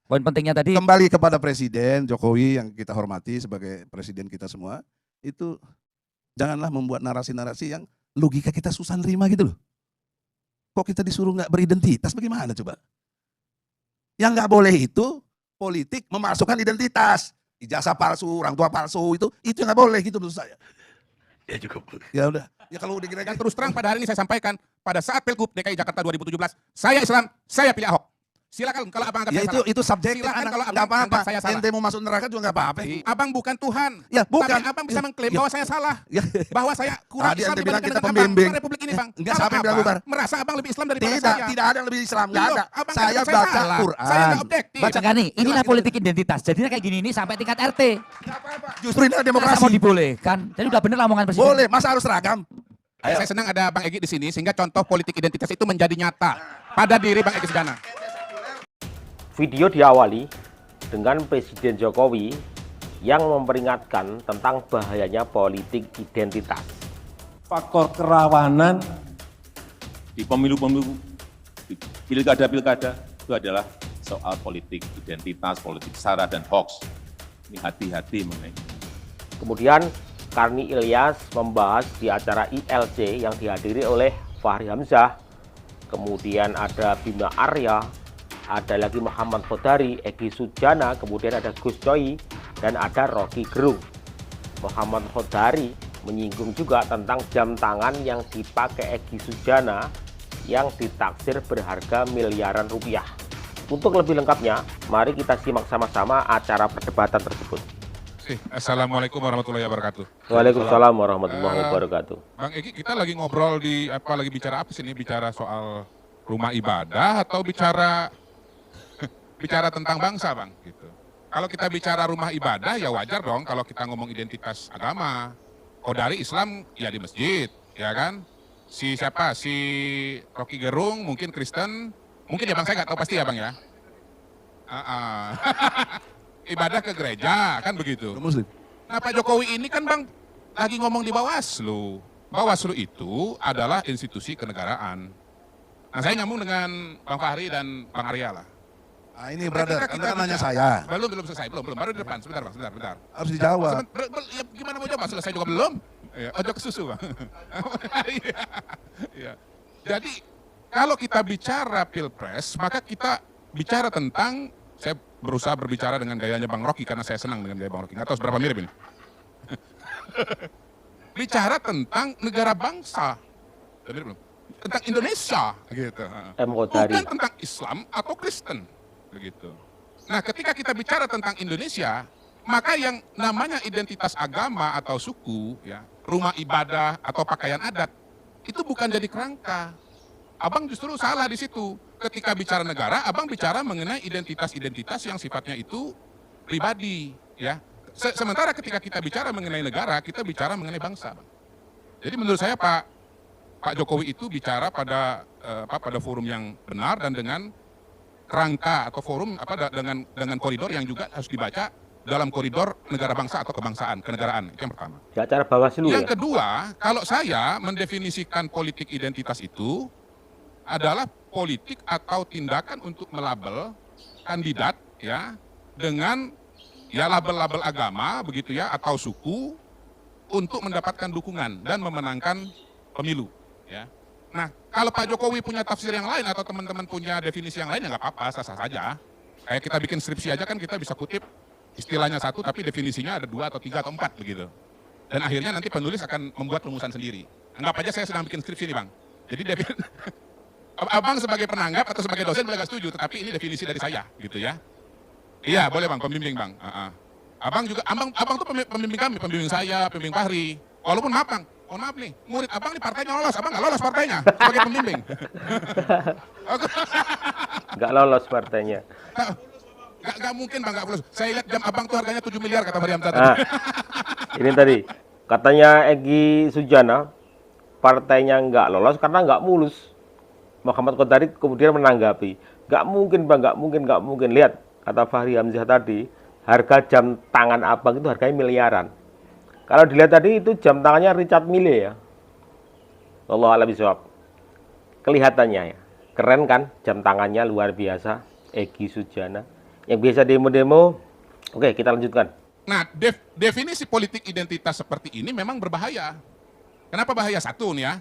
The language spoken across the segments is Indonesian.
Poin pentingnya tadi kembali kepada Presiden Jokowi yang kita hormati sebagai presiden kita semua, itu janganlah membuat narasi-narasi yang logika kita susah nerima gitu loh. Kok kita disuruh nggak beridentitas, bagaimana coba? Yang nggak boleh itu politik memasukkan identitas, ijazah palsu, orang tua palsu, itu yang nggak boleh gitu menurut saya. Ya cukup. Ya udah, ya kalau udah Dan terus terang pada hari ini saya sampaikan, pada saat Pilgub DKI Jakarta 2017, saya Islam, saya pilih Ahok. Silakan kalau abang anggap ya saya salah. itu subjektif, Silakan anak kalau nggak abang apa-apa. anggap saya salah. Ente mau masuk neraka juga nggak apa-apa. Abang bukan Tuhan. Ya bukan. Tapi abang bisa mengklaim bahwa saya salah. Ya. Bahwa saya kurang Tadi Islam ente bilang dibandingkan kita dengan pembimbing. abang Republik ini, Bang. Enggak, Kalau siapa yang bilang abang bubar? merasa abang lebih Islam daripada Tidak, saya. tidak ada yang lebih Islam, nggak Loh, ada. abang Saya katakan baca salah. Quran. Saya nggak objektif. baca nih, inilah politik identitas. Jadinya kayak gini nih sampai tingkat RT. Justru ini adalah Masa demokrasi. mau dibolehkan? Jadi udah bener omongan presiden. Boleh, masa harus seragam? Saya senang ada Bang Egy di sini sehingga contoh politik identitas itu menjadi nyata pada diri Bang Egy Sujana. Video diawali dengan Presiden Jokowi yang memperingatkan tentang bahayanya politik identitas. Faktor kerawanan di pemilu-pemilu, di pilkada-pilkada itu adalah soal politik identitas, politik sara dan hoax. Ini hati-hati mengenai. Kemudian Karni Ilyas membahas di acara ILC yang dihadiri oleh Fahri Hamzah, kemudian ada Bima Arya, ada lagi Muhammad Khodari, Egy Sujana, kemudian ada Gus Coy, dan ada Rocky Gerung. Muhammad Khodari menyinggung juga tentang jam tangan yang dipakai Egy Sujana yang ditaksir berharga miliaran rupiah. Untuk lebih lengkapnya, mari kita simak sama-sama acara perdebatan tersebut. Assalamualaikum warahmatullahi wabarakatuh. Waalaikumsalam warahmatullahi wabarakatuh. Bang Egy, kita lagi ngobrol lagi bicara apa sih ini? Bicara soal rumah ibadah atau bicara tentang bangsa, Bang? Gitu. Kalau kita bicara rumah ibadah, ya wajar dong kalau kita ngomong identitas agama. Khodari Islam, ya di masjid, ya kan? Si siapa? Si Rocky Gerung, mungkin Kristen, mungkin ya Bang, saya nggak tahu pasti ya Bang ya. Ibadah ke gereja, kan begitu. Muslim. Nah Pak Jokowi ini kan Bang, lagi ngomong di Bawaslu. Bawaslu itu adalah institusi kenegaraan. Nah saya nyambung dengan Bang Fahri dan Bang Arya lah. Nah ini brother, Anda kan nanya saya. Belum selesai, belum. Baru di depan, sebentar Bang, sebentar. Harus dijawab. Ya, gimana mau jawab? Selesai juga belum? Ya, ojo ke susu Bang. Iya. Jadi kalau kita bicara Pilpres, maka kita bicara tentang, saya berusaha berbicara dengan gayanya Bang Rocky karena saya senang dengan gaya Bang Rocky. Nggak tahu seberapa mirip ini. Bicara tentang negara bangsa. Mirip belum? Tentang Indonesia gitu. Bukan tentang Islam atau Kristen begitu. Nah, ketika kita bicara tentang Indonesia, maka yang namanya identitas agama atau suku, ya, rumah ibadah atau pakaian adat itu bukan jadi kerangka. Abang justru salah di situ. Ketika bicara negara, abang bicara mengenai identitas-identitas yang sifatnya itu pribadi, ya. Sementara ketika kita bicara mengenai negara, kita bicara mengenai bangsa. Jadi menurut saya Pak Jokowi itu bicara pada forum yang benar dan dengan kerangka atau forum dengan koridor yang juga harus dibaca dalam koridor negara bangsa atau kebangsaan, kenegaraan. Itu yang pertama. Di acara Bawaslu yang kedua, kalau saya mendefinisikan politik identitas itu adalah politik atau tindakan untuk melabel kandidat ya dengan ya label-label agama begitu ya atau suku untuk mendapatkan dukungan dan memenangkan pemilu ya. Nah, kalau Pak Jokowi punya tafsir yang lain atau teman-teman punya definisi yang lain ya nggak apa-apa, sah-sah saja. Kayak kita bikin skripsi aja kan kita bisa kutip istilahnya satu tapi definisinya ada 2 atau 3 atau 4 begitu. Dan akhirnya nanti penulis akan membuat rumusan sendiri. Anggap aja saya sedang bikin skripsi nih Bang. Jadi Abang sebagai penanggap atau sebagai dosen boleh nggak setuju, tetapi ini definisi dari saya gitu ya. Iya boleh Bang, pembimbing Bang. Abang juga, abang tuh pembimbing kami, pembimbing saya, pembimbing Fahri. Walaupun maaf Bang, mohon maaf nih, murid abang nih partainya lolos, abang nggak lolos partainya sebagai pembimbing. Nggak lolos partainya. Nggak mungkin Bang, nggak lolos. Saya lihat jam abang tuh harganya 7 miliar kata Fahri Hamzah. Nah, ini tadi, katanya Egy Sujana, partainya nggak lolos karena nggak mulus. Muhammad Khodari kemudian menanggapi, nggak mungkin Bang, nggak mungkin. Lihat, kata Fahri Hamzah tadi, harga jam tangan abang itu harganya miliaran. Kalau dilihat tadi itu jam tangannya Richard Mille ya. Wallahu a'lam bishawab. Kelihatannya ya, keren kan jam tangannya luar biasa, Egy Sujana. Yang biasa demo-demo, oke kita lanjutkan. Nah, definisi politik identitas seperti ini memang berbahaya. Kenapa bahaya? Satu nih ya,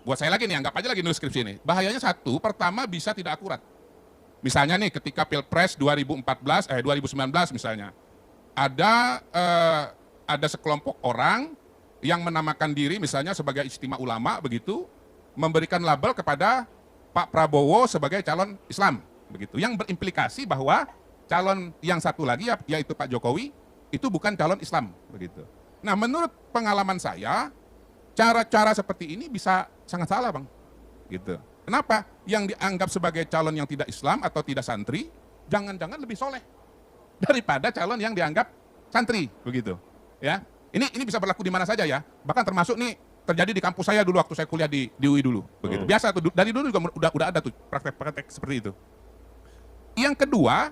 buat saya lagi nih, anggap aja lagi nulis skripsi ini. Bahayanya satu, pertama bisa tidak akurat. Misalnya nih ketika Pilpres 2019 misalnya, ada sekelompok orang yang menamakan diri misalnya sebagai Ijtima Ulama begitu, memberikan label kepada Pak Prabowo sebagai calon Islam begitu, yang berimplikasi bahwa calon yang satu lagi yaitu Pak Jokowi itu bukan calon Islam begitu. Nah, menurut pengalaman saya, cara-cara seperti ini bisa sangat salah, Bang. Gitu. Kenapa? Yang dianggap sebagai calon yang tidak Islam atau tidak santri, jangan-jangan lebih soleh daripada calon yang dianggap santri begitu. Ya. Ini bisa berlaku di mana saja ya. Bahkan termasuk nih terjadi di kampus saya dulu waktu saya kuliah di UI dulu begitu. Biasa tuh, dari dulu juga udah ada tuh praktek-praktek seperti itu. Yang kedua,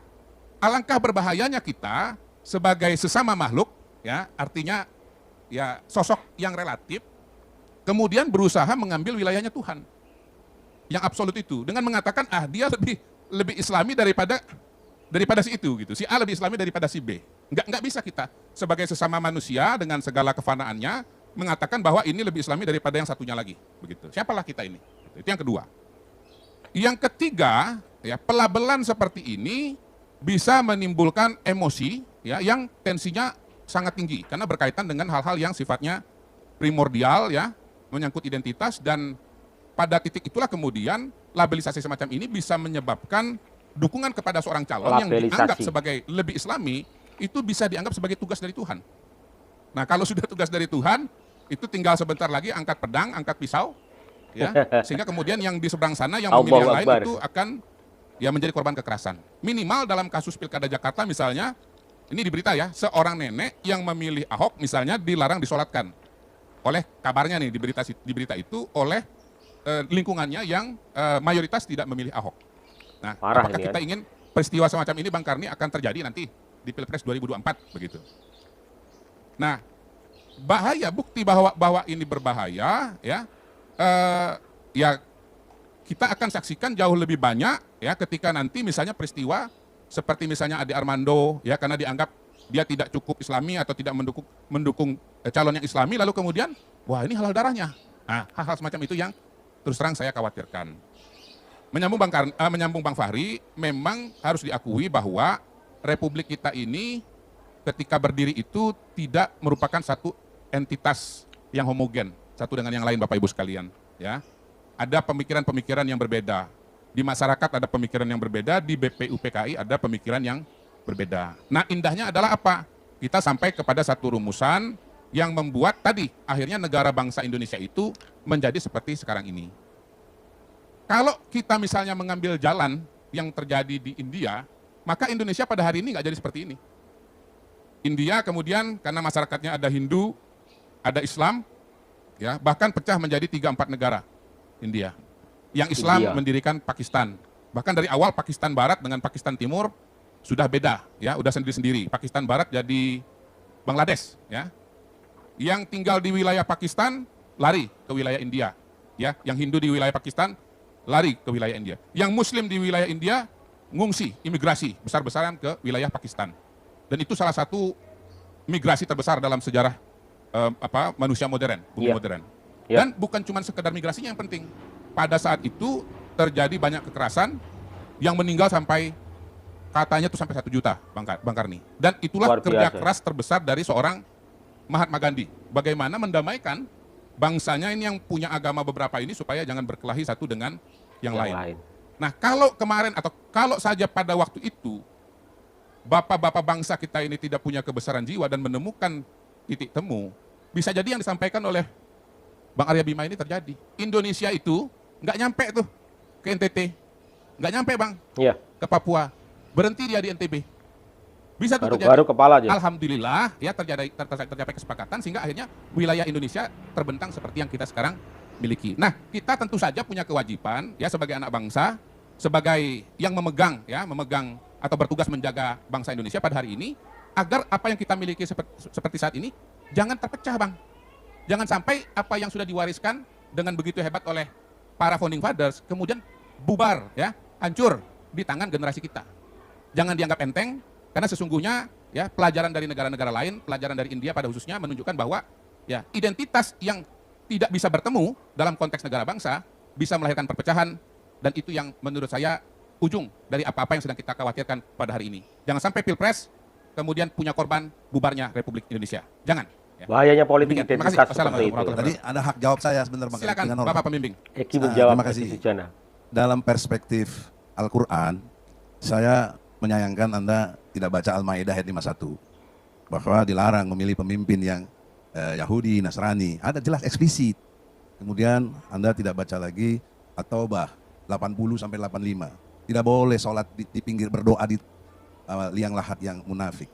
alangkah berbahayanya kita sebagai sesama makhluk, ya, artinya ya sosok yang relatif, kemudian berusaha mengambil wilayahnya Tuhan, yang absolut itu, dengan mengatakan dia lebih Islami daripada si itu gitu, si A lebih Islami daripada si B. Nggak bisa kita sebagai sesama manusia dengan segala kefanaannya mengatakan bahwa ini lebih Islami daripada yang satunya lagi, begitu. Siapalah kita ini? Itu yang kedua. Yang ketiga, ya pelabelan seperti ini bisa menimbulkan emosi ya yang tensinya sangat tinggi karena berkaitan dengan hal-hal yang sifatnya primordial ya, menyangkut identitas, dan pada titik itulah kemudian labelisasi semacam ini bisa menyebabkan dukungan kepada seorang calon yang dianggap sebagai lebih Islami itu bisa dianggap sebagai tugas dari Tuhan. Nah, kalau sudah tugas dari Tuhan, itu tinggal sebentar lagi angkat pedang, angkat pisau ya, sehingga kemudian yang di seberang sana yang memilih yang lain itu akan ya menjadi korban kekerasan. Minimal dalam kasus Pilkada Jakarta misalnya, ini di berita ya, seorang nenek yang memilih Ahok misalnya dilarang disolatkan oleh, kabarnya nih di berita itu, oleh lingkungannya yang mayoritas tidak memilih Ahok. Nah, apakah kita ingin peristiwa semacam ini, Bang Karni, akan terjadi nanti di Pilpres 2024 begitu? Nah, bahaya, bukti bahwa ini berbahaya ya, ya kita akan saksikan jauh lebih banyak ya ketika nanti misalnya peristiwa seperti misalnya Ade Armando ya, karena dianggap dia tidak cukup Islami atau tidak mendukung calon yang Islami, lalu kemudian wah ini halal darahnya. Nah, hal-hal semacam itu yang terus terang saya khawatirkan. Menyambung Bang Fahri, memang harus diakui bahwa Republik kita ini ketika berdiri itu tidak merupakan satu entitas yang homogen satu dengan yang lain, Bapak Ibu sekalian ya. Ada pemikiran-pemikiran yang berbeda. Di masyarakat ada pemikiran yang berbeda, di BPUPKI ada pemikiran yang berbeda. Nah, indahnya adalah apa? Kita sampai kepada satu rumusan yang membuat tadi akhirnya negara bangsa Indonesia itu menjadi seperti sekarang ini. Kalau kita misalnya mengambil jalan yang terjadi di India, maka Indonesia pada hari ini nggak jadi seperti ini. India kemudian karena masyarakatnya ada Hindu, ada Islam, ya bahkan pecah menjadi 3-4 negara India. Yang Islam mendirikan Pakistan. Bahkan dari awal Pakistan Barat dengan Pakistan Timur sudah beda, ya udah sendiri-sendiri. Pakistan Barat jadi Bangladesh, ya. Yang tinggal di wilayah Pakistan lari ke wilayah India, ya. Yang Hindu di wilayah Pakistan lari ke wilayah India. Yang Muslim di wilayah India ngungsi, imigrasi besar-besaran ke wilayah Pakistan. Dan itu salah satu migrasi terbesar dalam sejarah manusia modern, bumi modern. Dan bukan cuma sekedar migrasinya yang penting. Pada saat itu terjadi banyak kekerasan yang meninggal sampai katanya itu sampai 1 juta, Bang Karni. Dan itulah kerja keras terbesar dari seorang Mahatma Gandhi. Bagaimana mendamaikan bangsanya ini yang punya agama beberapa ini supaya jangan berkelahi satu dengan yang lain. Nah, kalau kemarin atau kalau saja pada waktu itu bapak-bapak bangsa kita ini tidak punya kebesaran jiwa dan menemukan titik temu, bisa jadi yang disampaikan oleh Bang Arya Bima ini terjadi. Indonesia itu nggak nyampe tuh ke NTT, nggak nyampe Bang, ke Papua, berhenti dia di NTB. Bisa tuh terjadi. Kepala aja. Alhamdulillah ya tercapai kesepakatan sehingga akhirnya wilayah Indonesia terbentang seperti yang kita sekarang miliki. Nah, kita tentu saja punya kewajiban ya sebagai anak bangsa, sebagai yang memegang atau bertugas menjaga bangsa Indonesia pada hari ini, agar apa yang kita miliki seperti saat ini jangan terpecah, Bang. Jangan sampai apa yang sudah diwariskan dengan begitu hebat oleh para founding fathers kemudian bubar ya, hancur di tangan generasi kita. jangan dianggap enteng, karena sesungguhnya ya pelajaran dari negara-negara lain, pelajaran dari India pada khususnya menunjukkan bahwa ya identitas yang tidak bisa bertemu dalam konteks negara bangsa bisa melahirkan perpecahan, dan itu yang menurut saya ujung dari apa-apa yang sedang kita khawatirkan pada hari ini. Jangan sampai Pilpres kemudian punya korban bubarnya Republik Indonesia. Jangan. Ya. Bahayanya politik Demikian. Terima identitas kasih. seperti itu. Wassalamualaikum Tadi ada hak jawab saya sebentar Bang. Silakan dengan hormat. Bapak Pembimbing. Eki menjawab. terima kasih. Eki Sujana. Dalam perspektif Al-Quran, saya menyayangkan Anda tidak baca Al-Maidah ayat 51. Bahwa dilarang memilih pemimpin yang Yahudi, Nasrani. Ada jelas eksplisit. Kemudian Anda tidak baca lagi At-Taubah 80 sampai 85. Tidak boleh sholat di pinggir berdoa di liang lahat yang munafik.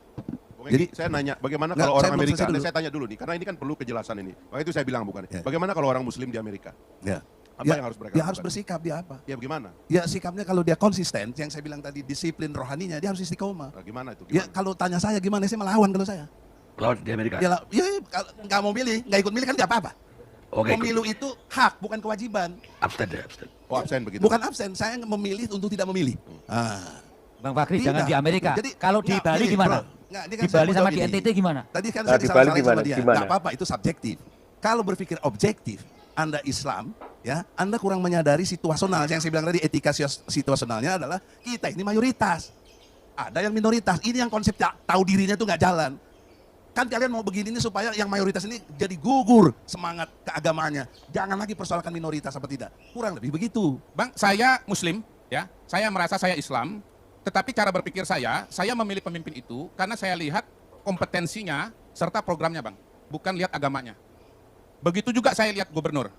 Jadi saya nanya, bagaimana Nggak, kalau saya orang belum Amerika? selesai dulu. Saya tanya dulu nih, karena ini kan perlu kejelasan ini. Makanya itu saya bilang bukan. Ya. Bagaimana kalau orang Muslim di Amerika? Ya. Apa yang harus mereka Dia harus lakukan? bersikap, dia apa? Ya bagaimana? Ya sikapnya kalau dia konsisten, yang saya bilang tadi disiplin rohaninya, dia harus istiqomah. Nah, gimana itu? Ya Gimana? kalau tanya saya gimana, saya melawan kalau saya. Laut di Amerika. Ya, kalau nggak mau milih, nggak ikut milih kan nggak apa-apa. Oke, Pemilu itu hak, bukan kewajiban. abstain ya, abstain. Oh, absen begitu. Bukan absen, saya memilih untuk tidak memilih. Bang Fakri, Tidak. jangan di Amerika. Jadi, Kalau di nggak, Bali gini, gimana? bro. Nggak, ini kan Di saya Bali mau sama jawab di gini. NTT gimana? Tadi kan Nah, saya di Bali disalah-salahin gimana? sama dia. Gimana? Nggak apa-apa, itu subjektif. Kalau berpikir objektif, Anda Islam, ya, Anda kurang menyadari situasional. Yang saya bilang tadi, etika situasionalnya adalah kita ini mayoritas. Ada yang minoritas. Ini yang konsep tahu dirinya itu nggak jalan. Kan kalian mau begini ini supaya yang mayoritas ini jadi gugur semangat keagamaannya. Jangan lagi persoalkan minoritas apa tidak. Kurang lebih begitu. Bang, saya Muslim, ya. Saya merasa saya Islam, tetapi cara berpikir saya memilih pemimpin itu karena saya lihat kompetensinya serta programnya, Bang. Bukan lihat agamanya. Begitu juga saya lihat gubernur.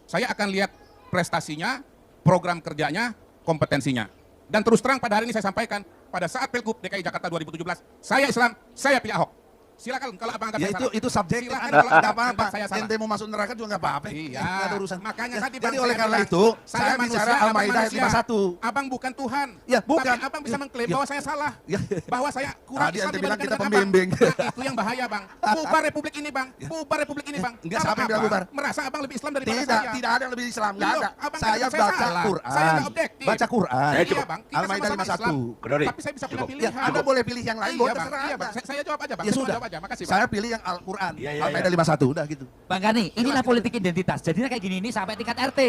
Saya akan lihat prestasinya, program kerjanya, kompetensinya. Dan terus terang pada hari ini saya sampaikan, pada saat Pilgub DKI Jakarta 2017, saya Islam, saya pilih Ahok. Silakan kalau abang anggap Ya saya itu salah. itu subjektif. Silakan Anda kalau nggak abang apa-apa. anggap saya salah. Ente mau masuk neraka juga nggak apa-apa. Iya. Nggak ada urusan. Makanya Ya, tadi jadi Bang, oleh saya karena bilang, itu saya manusia, bicara Abang Al-Maidah ayat manusia. 51. Abang bukan Tuhan. Ya, bukan. Tapi abang bisa mengklaim Ya. bahwa saya salah. Ya. Bahwa saya kurang Tadi Islam ente bilang dibandingkan kita dengan pembimbing. abang. Nah, itu yang bahaya, Bang. Bubar republik ini, Bang. Bubar republik ini, Bang. Enggak, Kalau siapa yang bilang abang bubar? merasa abang lebih Islam daripada Tidak, saya. tidak ada yang lebih Islam. Nggak Loh, ada. abang Saya katakan saya baca salah. Quran. Saya nggak objektif. Baca Quran. Cukup. Iya, Bang. Kita Al-Maidah sama-sama 51. Islam. Kedori. Tapi saya bisa punya Cukup. Ya, pilihan. Anda boleh pilih yang lain, Iya, boleh Bang. terserah Iya, Anda. Bang. Saya jawab aja, Bang. Ya Saya sudah. jawab aja. Makasih, Bang. Saya pilih yang Al-Quran. Iya, iya, Al-Maidah 51 udah gitu. Bang Gani, inilah politik identitas. Jadinya kayak gini ini sampai tingkat RT.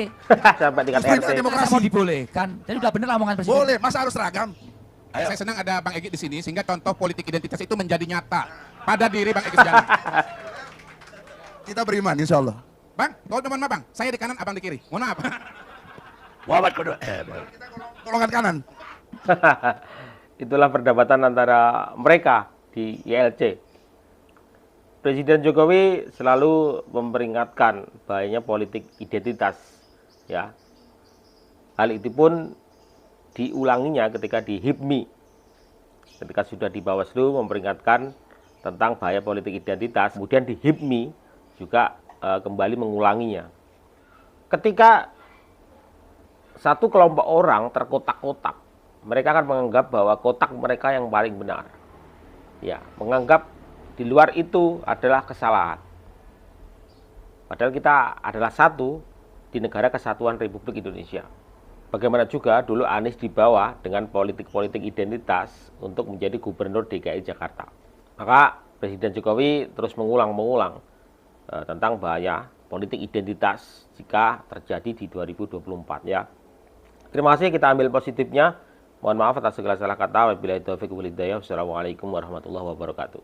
Sampai tingkat Justru RT. itu demokrasi. Masa mau dibolehkan? Jadi udah bener lah omongan presiden. Boleh, masa harus seragam? Saya senang ada Bang Egy di sini sehingga contoh politik identitas itu menjadi nyata pada diri Bang Egy Sujana. Kita beriman insya Allah. Bang, mohon maaf Bang, saya di kanan, Abang di kiri. Mohon maaf. Muhammad Kodo. Golongan kanan. Itulah perdebatan antara mereka di ILC. Presiden Jokowi selalu memperingatkan bahayanya politik identitas. Ya, hal itu pun diulanginya ketika di HIPMI, ketika sudah di Bawaslu memperingatkan tentang bahaya politik identitas. Kemudian di HIPMI juga kembali mengulanginya. Ketika satu kelompok orang terkotak-kotak, mereka akan menganggap bahwa kotak mereka yang paling benar. Ya, menganggap di luar itu adalah kesalahan. Padahal kita adalah satu di negara kesatuan Republik Indonesia. Bagaimana juga dulu Anies dibawa dengan politik-politik identitas untuk menjadi gubernur DKI Jakarta. Maka Presiden Jokowi terus mengulang tentang bahaya politik identitas jika terjadi di 2024 ya. Terima kasih, kita ambil positifnya. Mohon maaf atas segala salah kata. Wabillahi taufiq wal hidayah. Wassalamualaikum warahmatullahi wabarakatuh.